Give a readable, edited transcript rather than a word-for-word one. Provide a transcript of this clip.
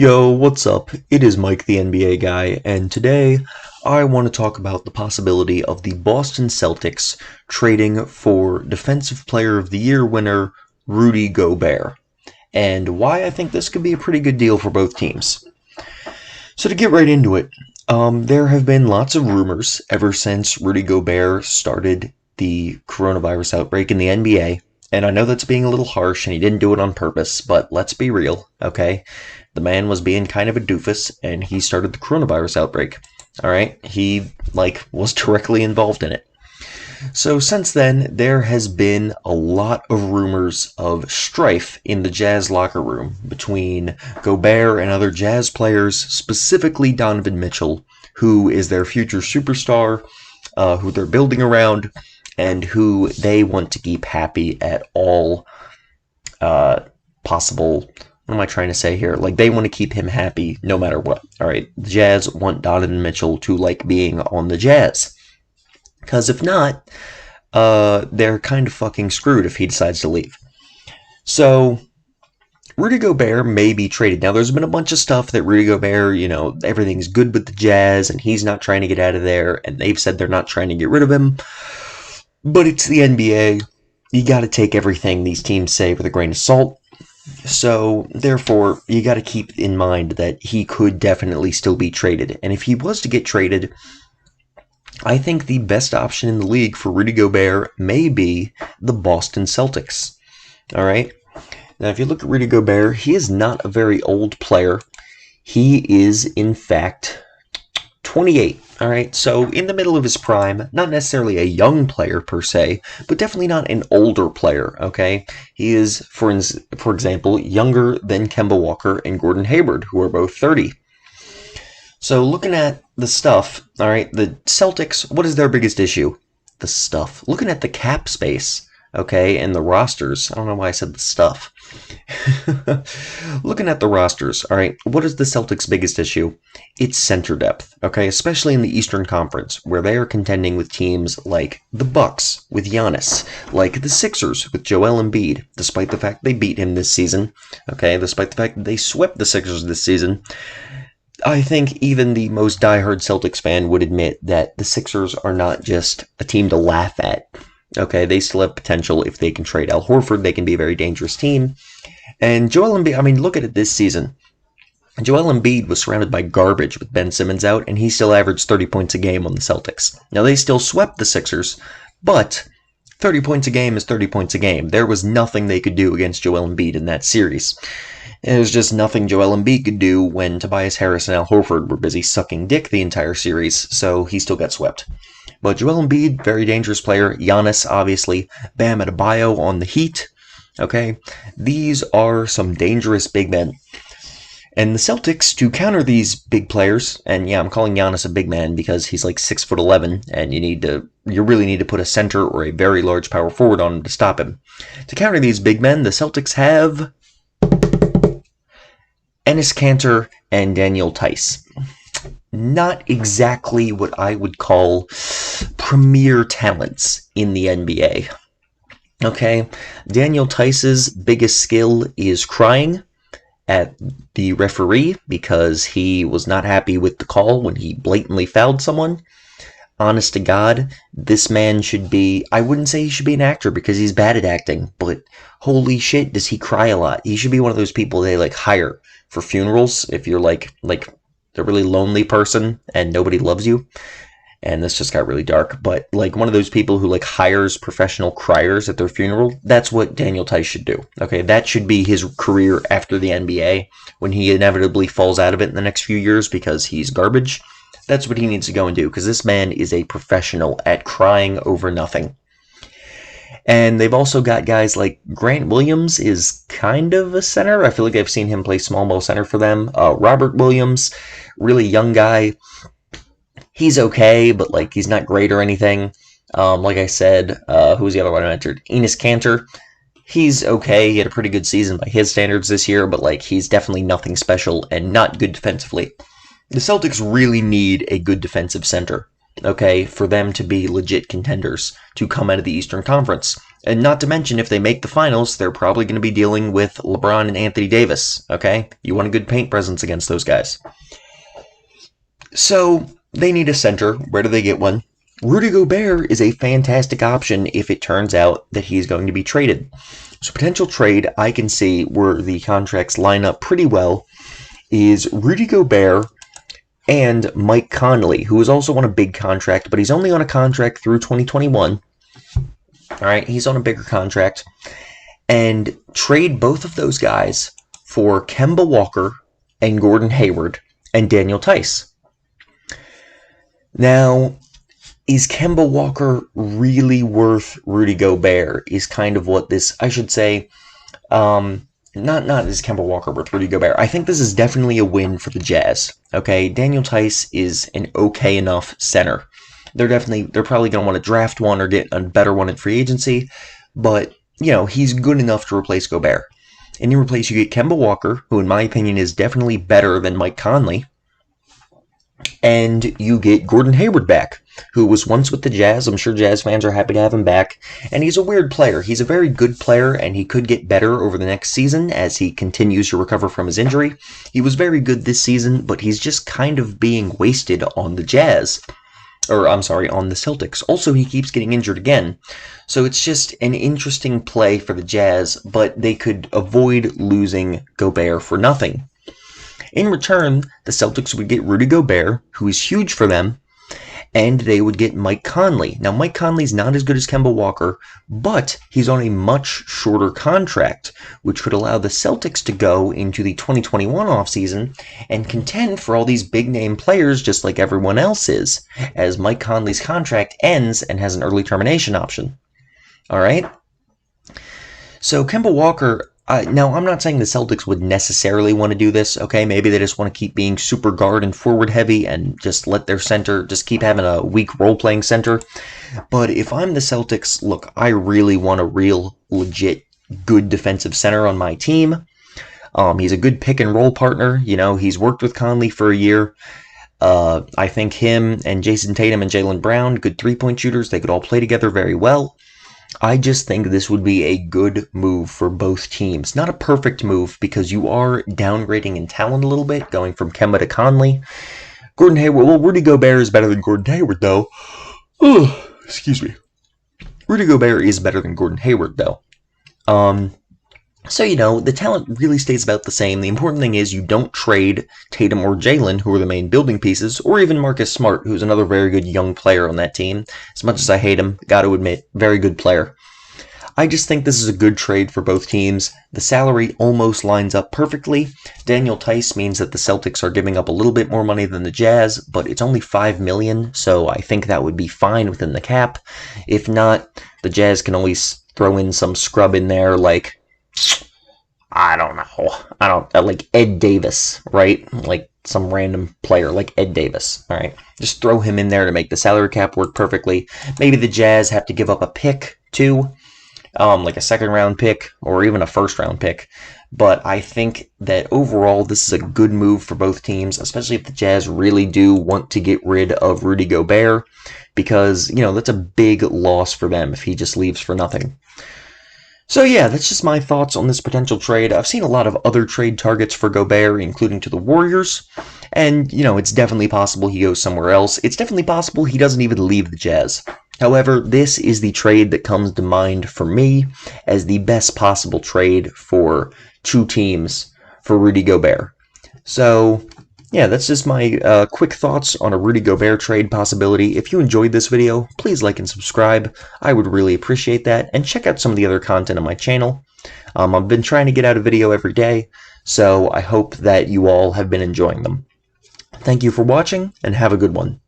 Yo, what's up? It is Mike the NBA guy, and today I want to talk about the possibility of the Boston Celtics trading for Defensive Player of the Year winner Rudy Gobert, and why I think this could be a pretty good deal for both teams. So to get right into it, there have been lots of rumors ever since Rudy Gobert started the coronavirus outbreak in the NBA. And I know that's being a little harsh and he didn't do it on purpose, but let's be real, okay? The man was being kind of a doofus and he started the coronavirus outbreak. All right? He was directly involved in it. So since then, there has been a lot of rumors of strife in the Jazz locker room between Gobert and other Jazz players, specifically Donovan Mitchell, who is their future superstar, who they're building around, and who they want to keep happy at all possible. What am I trying to say here? They want to keep him happy no matter what. All right, the Jazz want Donovan Mitchell to like being on the Jazz. Because if not, they're kind of fucking screwed if he decides to leave. So, Rudy Gobert may be traded. Now, there's been a bunch of stuff that Rudy Gobert, everything's good with the Jazz, and he's not trying to get out of there, and they've said they're not trying to get rid of him. But it's the NBA. You got to take everything these teams say with a grain of salt. So, therefore, you got to keep in mind that he could definitely still be traded. And if he was to get traded, I think the best option in the league for Rudy Gobert may be the Boston Celtics. All right? Now, if you look at Rudy Gobert, he is not a very old player. He is, in fact, 28. All right? So, in the middle of his prime, not necessarily a young player per se, but definitely not an older player, okay? He is, for example, younger than Kemba Walker and Gordon Hayward, who are both 30. So looking at the stuff, all right, the Celtics, what is their biggest issue? The stuff. Looking at the cap space, okay, and the rosters. I don't know why I said the stuff. Looking at the rosters, all right, what is the Celtics' biggest issue? It's center depth, okay, especially in the Eastern Conference, where they are contending with teams like the Bucks with Giannis, like the Sixers with Joel Embiid, despite the fact they beat him this season, okay, despite the fact that they swept the Sixers this season. I think even the most diehard Celtics fan would admit that the Sixers are not just a team to laugh at. Okay, they still have potential. If they can trade Al Horford, they can be a very dangerous team. And Joel Embiid, look at it this season. Joel Embiid was surrounded by garbage with Ben Simmons out, and he still averaged 30 points a game on the Celtics. Now, they still swept the Sixers, but 30 points a game is 30 points a game. There was nothing they could do against Joel Embiid in that series. There's just nothing Joel Embiid could do when Tobias Harris and Al Horford were busy sucking dick the entire series, so he still got swept. But Joel Embiid, very dangerous player. Giannis, obviously. Bam Adebayo on the Heat. Okay? These are some dangerous big men. And the Celtics, to counter these big players, and yeah, I'm calling Giannis a big man because he's like 6'11", and you really need to put a center or a very large power forward on him to stop him. To counter these big men, the Celtics have Enes Kanter and Daniel Theis. Not exactly what I would call premier talents in the NBA. Okay, Daniel Theis's biggest skill is crying at the referee because he was not happy with the call when he blatantly fouled someone. Honest to God, this man should be, I wouldn't say he should be an actor because he's bad at acting, but holy shit, does he cry a lot. He should be one of those people they hire for funerals if you're like a really lonely person and nobody loves you. And this just got really dark, but one of those people who hires professional criers at their funeral, that's what Daniel Theis should do. Okay, that should be his career after the NBA when he inevitably falls out of it in the next few years because he's garbage. That's what he needs to go and do because this man is a professional at crying over nothing. And they've also got guys like Grant Williams is kind of a center. I feel like I've seen him play small ball center for them. Robert Williams, really young guy. He's okay, but he's not great or anything. Like I said, who was the other one I entered? Enes Kanter. He's okay. He had a pretty good season by his standards this year, but he's definitely nothing special and not good defensively. The Celtics really need a good defensive center, okay, for them to be legit contenders to come out of the Eastern Conference. And not to mention, if they make the finals, they're probably going to be dealing with LeBron and Anthony Davis, okay? You want a good paint presence against those guys. So, they need a center. Where do they get one? Rudy Gobert is a fantastic option if it turns out that he's going to be traded. So, potential trade I can see where the contracts line up pretty well is Rudy Gobert and Mike Conley, who is also on a big contract, but he's only on a contract through 2021. All right, he's on a bigger contract. And trade both of those guys for Kemba Walker and Gordon Hayward and Daniel Tice. Now, is Kemba Walker really worth Rudy Gobert is kind of what this, I should say, not is Kemba Walker worth Rudy Gobert. I think this is definitely a win for the Jazz. Okay, Daniel Tice is an okay enough center. They're probably going to want to draft one or get a better one in free agency, but, you know, he's good enough to replace Gobert. And in replace, you get Kemba Walker, who in my opinion is definitely better than Mike Conley, and you get Gordon Hayward back, who was once with the Jazz. I'm sure Jazz fans are happy to have him back, and he's a weird player. He's a very good player, and he could get better over the next season as he continues to recover from his injury. He was very good this season, but he's just kind of being wasted on the Jazz. Or, I'm sorry, on the Celtics. Also, he keeps getting injured again. So it's just an interesting play for the Jazz, but they could avoid losing Gobert for nothing. In return, the Celtics would get Rudy Gobert, who is huge for them, and they would get Mike Conley. Now, Mike Conley's not as good as Kemba Walker, but he's on a much shorter contract, which could allow the Celtics to go into the 2021 offseason and contend for all these big-name players just like everyone else is, as Mike Conley's contract ends and has an early termination option. All right? So, Kemba Walker... now, I'm not saying the Celtics would necessarily want to do this, okay? Maybe they just want to keep being super guard and forward heavy and just let their center, just keep having a weak role-playing center. But if I'm the Celtics, look, I really want a real, legit, good defensive center on my team. He's a good pick-and-roll partner. You know, he's worked with Conley for a year. I think him and Jason Tatum and Jaylen Brown, good three-point shooters. They could all play together very well. I just think this would be a good move for both teams. Not a perfect move because you are downgrading in talent a little bit, going from Kemba to Conley. Gordon Hayward, well, Rudy Gobert is better than Gordon Hayward, though. Excuse me. Rudy Gobert is better than Gordon Hayward, though. So, you know, the talent really stays about the same. The important thing is you don't trade Tatum or Jaylen, who are the main building pieces, or even Marcus Smart, who's another very good young player on that team. As much as I hate him, got to admit, very good player. I just think this is a good trade for both teams. The salary almost lines up perfectly. Daniel Tice means that the Celtics are giving up a little bit more money than the Jazz, but it's only $5 million, so I think that would be fine within the cap. If not, the Jazz can always throw in some scrub in there like... I don't know. Like Ed Davis, right? Like some random player like Ed Davis, all right? Just throw him in there to make the salary cap work perfectly. Maybe the Jazz have to give up a pick, too, like a second-round pick or even a first-round pick. But I think that overall this is a good move for both teams, especially if the Jazz really do want to get rid of Rudy Gobert, because, you know, that's a big loss for them if he just leaves for nothing. So yeah, that's just my thoughts on this potential trade. I've seen a lot of other trade targets for Gobert, including to the Warriors, and, you know, it's definitely possible he goes somewhere else. It's definitely possible he doesn't even leave the Jazz. However, this is the trade that comes to mind for me as the best possible trade for two teams for Rudy Gobert. So, yeah, that's just my quick thoughts on a Rudy Gobert trade possibility. If you enjoyed this video, please like and subscribe. I would really appreciate that. And check out some of the other content on my channel. I've been trying to get out a video every day, so I hope that you all have been enjoying them. Thank you for watching, and have a good one.